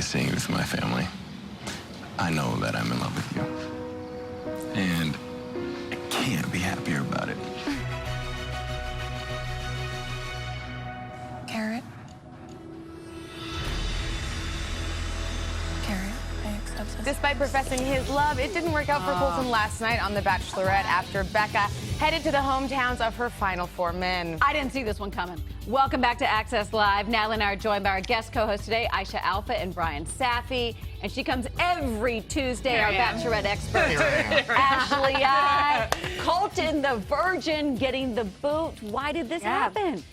seeing you with my family. I know that I'm in love with you. And I can't be happier about it. Garrett? Despite professing his love, it didn't work out for Colton last night on The Bachelorette after Becca headed to the hometowns of her final four men. I didn't see this one coming. Welcome back to Access Live. Natalie and I are joined by our guest co-host today, Aisha, Alfa, and Bryan, Safi. And she comes every Tuesday, our Bachelorette expert, Ashley Colton, the virgin, getting the boot. Why did this happen?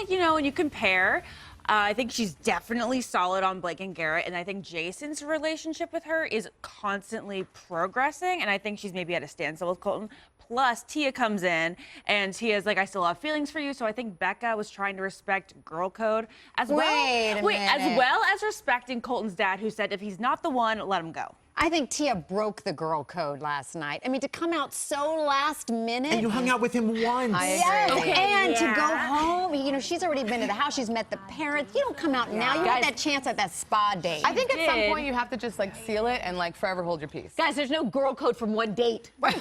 You know, when you compare, I think she's definitely solid on Blake and Garrett, and I think Jason's relationship with her is constantly progressing, and I think she's maybe at a standstill with Colton. Plus, Tia comes in, and Tia's like, I still have feelings for you, so I think Becca was trying to respect girl code as well. As well as respecting Colton's dad, who said if he's not the one, let him go. I think Tia broke the girl code last night. I mean, to come out so last minute. And you hung out with him once. Yes, and to go home. You know, she's already been to the house. She's met the parents. You don't come out now. You got that chance at that spa date. I think at some point you have to just like seal it and like forever hold your peace. Guys, there's no girl code from one date. Right.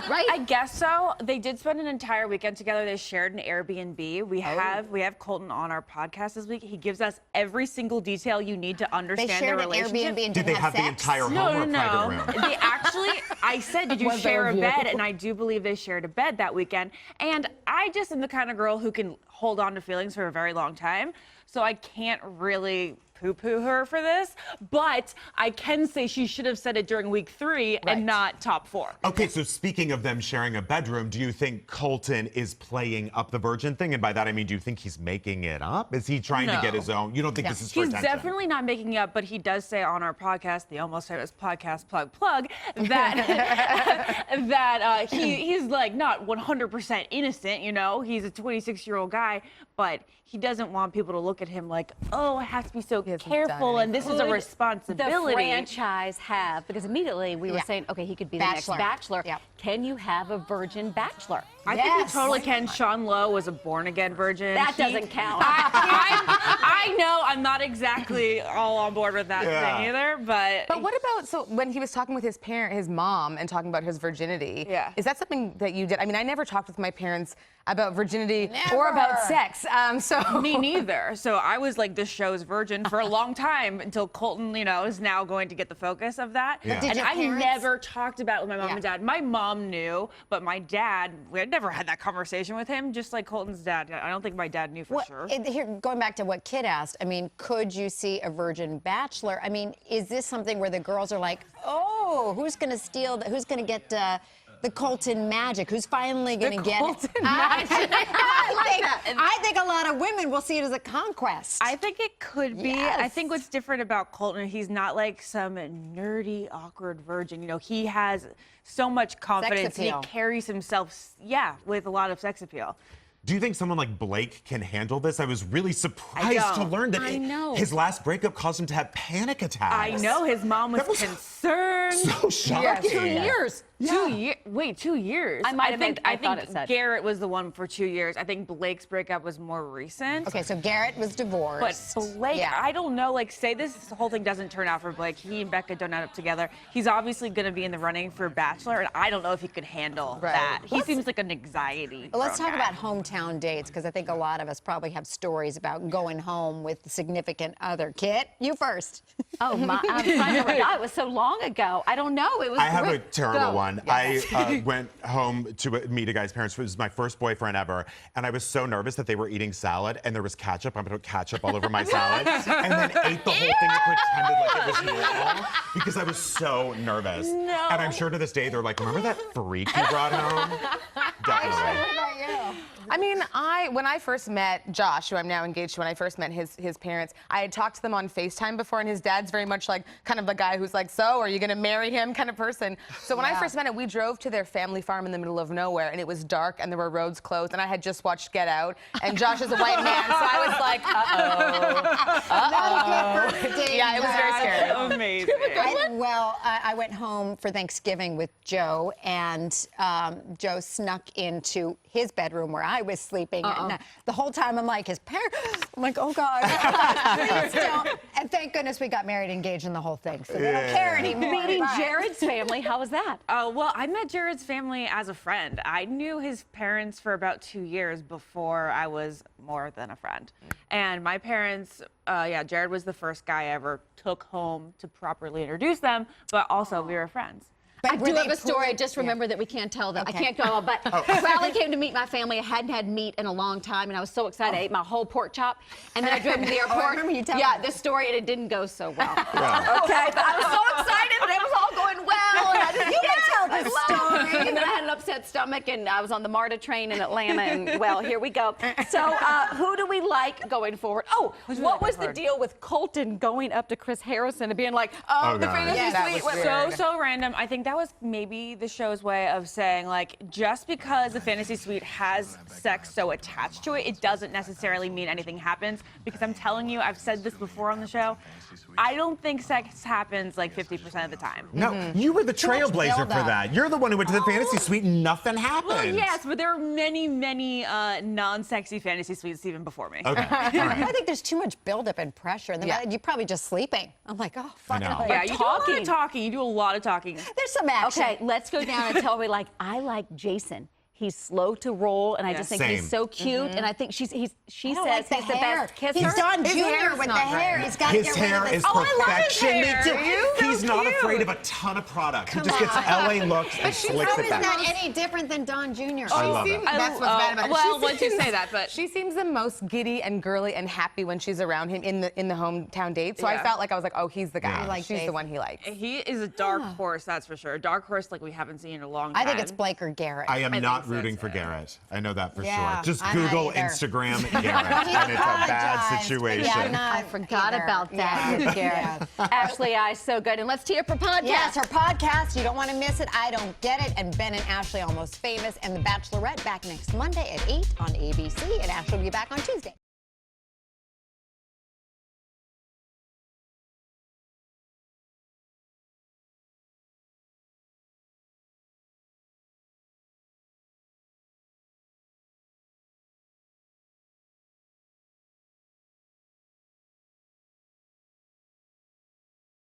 Right? I guess so. They did spend an entire weekend together. They shared an Airbnb. We have Colton on our podcast this week. He gives us every single detail you need to understand their relationship. They shared an Airbnb and Did they have the entire home or a private room? They actually, I said, did you share a bed? And I do believe they shared a bed that weekend. And I just am the kind of girl who can hold on to feelings for a very long time. So I can't really poo-poo her for this, but I can say she should have said it during week 3 and not top 4. Okay, so speaking of them sharing a bedroom, do you think Colton is playing up the virgin thing? And by that, I mean, do you think he's making it up? Is he trying to get his own? You don't think this is for attention? He's definitely not making it up, but he does say on our podcast, the Almost Famous Podcast Plug, that he's like not 100% innocent, you know? He's a 26-year-old guy, but he doesn't want people to look at him like, oh, I have to be so careful, and this is a responsibility. The franchise have, because immediately we were saying, okay, he could be the next Bachelor. Can you have a virgin Bachelor? I think we totally can. Sean Lowe was a born-again virgin. That doesn't count. I know I'm not exactly all on board with that thing either, but... But what about, so when he was talking with his mom, and talking about his virginity, is that something that you did? I mean, I never talked with my parents about virginity or about sex, so... Me neither. So I was like this show's virgin for a long time until Colton, you know, is now going to get the focus of that. And I never talked about it with my mom and dad. My mom knew, but my dad, we had never had that conversation with him, just like Colton's dad. I don't think my dad knew for sure. Here, going back to what Kid asked, I mean, could you see a virgin Bachelor? I mean, is this something where the girls are like, oh, who's going to steal, who's going to get the Colton magic? Who's finally going to get it? I think a lot of women will see it as a conquest. I think it could be. I think what's different about Colton, he's not like some nerdy, awkward virgin. You know, he has so much confidence. He carries himself, with a lot of sex appeal. Do you think someone like Blake can handle this? I was really surprised to learn that his last breakup caused him to have panic attacks. I know, his mom was concerned. So shocking. 2 years. 2 years. Wait, 2 years. I think Garrett was the one for 2 years. I think Blake's breakup was more recent. Okay, so Garrett was divorced. But Blake, I don't know, like, say this whole thing doesn't turn out for Blake. He and Becca don't end up together. He's obviously going to be in the running for Bachelor, and I don't know if he could handle that. He seems like an anxiety. Let's talk about hometown dates, because I think a lot of us probably have stories about going home with the significant other. Kit, you first. Oh, I'm trying to remember. It was so long ago. I don't know. It was. I have a terrible one. I went home to meet a guy's parents. It was my first boyfriend ever, and I was so nervous that they were eating salad, and there was ketchup. I put ketchup all over my salad, and then ate the whole thing and pretended like it was normal because I was so nervous. No. And I'm sure to this day they're like, remember that freak you brought home? Definitely. What about you? I mean, when I first met Josh, who I'm now engaged to, when I first met his parents, I had talked to them on FaceTime before, and his dad's very much like kind of the guy who's like, so are you going to marry him kind of person. So when I first met him, we drove to their family farm in the middle of nowhere, and it was dark, and there were roads closed, and I had just watched Get Out, and Josh is a white man, so I was like, Yeah, it was very scary. Amazing. I went home for Thanksgiving with Joe, and Joe snuck into his bedroom where I was sleeping. And the whole time I'm like, his parents, I'm like, oh God, please don't. And thank goodness we got married, engaged in the whole thing. So they don't care anymore. Meeting Jared's family, how was that? Well, I met Jared's family as a friend. I knew his parents for about 2 years before I was more than a friend. And my parents, Jared was the first guy I ever took home to properly introduce them, but also we were friends. I do have a story. Just remember that we can't tell them. Okay. I can't go. But Crowley came to meet my family. I hadn't had meat in a long time, and I was so excited. I ate my whole pork chop, and then I drove to the airport. I remember you telling me. this story, and it didn't go so well. Yeah. Okay, but I was so excited, and it was all going well. And I just, You can tell the story. And then I had an upset stomach, and I was on the MARTA train in Atlanta, and well, here we go. So, who do we like going forward? Oh, what was the deal with Colton going up to Chris Harrison and being like, Oh, the God. fantasy Yeah, that suite? was went- weird. So random. I think that was maybe the show's way of saying, like, just because the fantasy suite has sex so attached to it, it doesn't necessarily mean anything happens. Because I'm telling you, I've said this before on the show, I don't think sex happens like 50% of the time. No, you were the trailblazer for buildup. that. You're the one who went to the fantasy suite and nothing happened. Well, yes, but there are many, many non-sexy fantasy suites even before me. Okay. All right. I think there's too much buildup and pressure. And you're probably just sleeping. I'm like, oh, fuck. know. Yeah, you do a lot of talking. You do a lot of talking. There's some action. Okay, let's go down and tell me, like, I like Jason. He's slow to roll, and I just think Same. he's so cute. And I think she I says don't like he's the best kisser. He's Don His Jr. hair's with the not hair. great. He's got to His get rid hair of is this. I love his perfection. hair. Me too. So He's not cute. afraid of a ton of product. He just gets LA looks and slicks How it is back. that any different than Don Jr.? I love seems, it. That's what's bad about it. well, She once you seems- say that, but she seems the most giddy and girly and happy when she's around him in the hometown date. So I Yeah. felt like I was like, oh, he's the guy. Yeah. like She's Jason. the one he likes. he is a dark horse, that's for sure. A dark horse like we haven't seen in a long time. I think it's Blake or Garrett. I am not think so, rooting too. for Garrett. I know that for Yeah, sure. Just I'm not Google either. Instagram Garrett, and it's a bad Apologized, but situation. Yeah, I'm not I forgot either. about that with Garrett. Yeah. Ashley I, so good. And let's tee up her podcast. Yes, her podcast. You don't want to miss it. I Don't Get It. And Ben and Ashley, Almost Famous. And The Bachelorette back next Monday at 8 on ABC. And Ashley will be back on Tuesday.